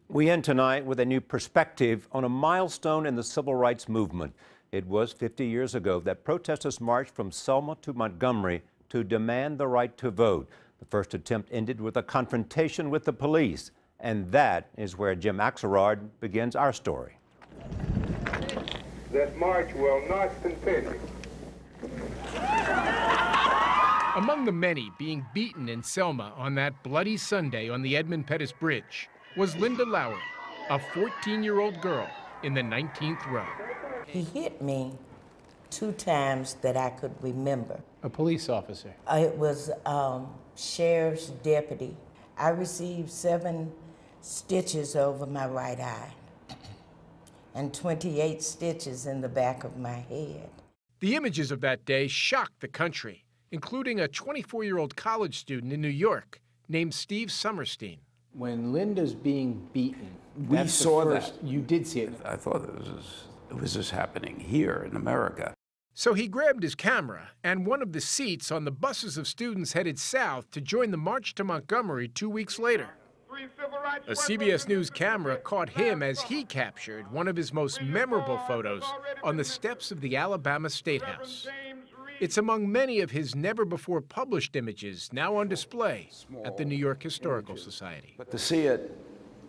We end tonight with a new perspective on a milestone in the civil rights movement. It was 50 years ago that protesters marched from Selma to Montgomery to demand the right to vote. The first attempt ended with a confrontation with the police. And that is where Jim Axelrod begins our story. That march will not continue. Among the many being beaten in Selma on that bloody Sunday on the Edmund Pettus Bridge was Linda Lowry, a 14-year-old girl in the 19th row. He hit me 2 times that I could remember. A police officer? It was sheriff's deputy. I received 7 stitches over my right eye and 28 stitches in the back of my head. The images of that day shocked the country, including a 24-year-old college student in New York named Steve Summerstein. When Linda's being beaten, we saw that. You did see it. I thought it was just happening here in America. So he grabbed his camera and one of the seats on the buses of students headed south to join the march to Montgomery 2 weeks later. A CBS News camera caught him as he captured one of his most memorable photos on the steps of the Alabama State House. It's among many of his never-before-published images now on display at the New York Historical Society. But to see it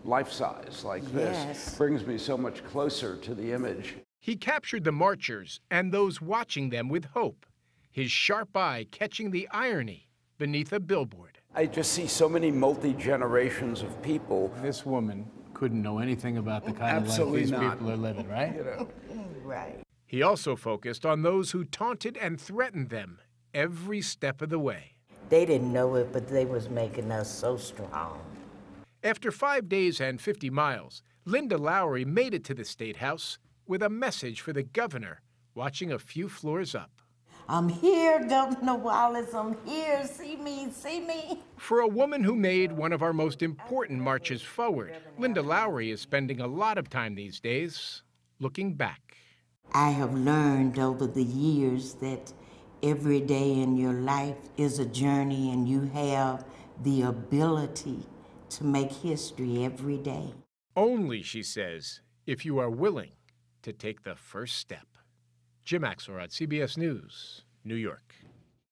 life-size like this brings me so much closer to the image. He captured the marchers and those watching them with hope, his sharp eye catching the irony beneath a billboard. I just see so many multi-generations of people. This woman couldn't know anything about the kind of life these people are living, right? You know. Right. He also focused on those who taunted and threatened them every step of the way. They didn't know it, but they was making us so strong. After 5 days and 50 miles, Linda Lowry made it to the State House with a message for the governor watching a few floors up. I'm here, Governor Wallace, I'm here, see me, see me. For a woman who made one of our most important marches forward, Linda Lowry is spending a lot of time these days looking back. I have learned over the years that every day in your life is a journey and you have the ability to make history every day. Only, she says, if you are willing to take the first step. Jim Axelrod, CBS News, New York.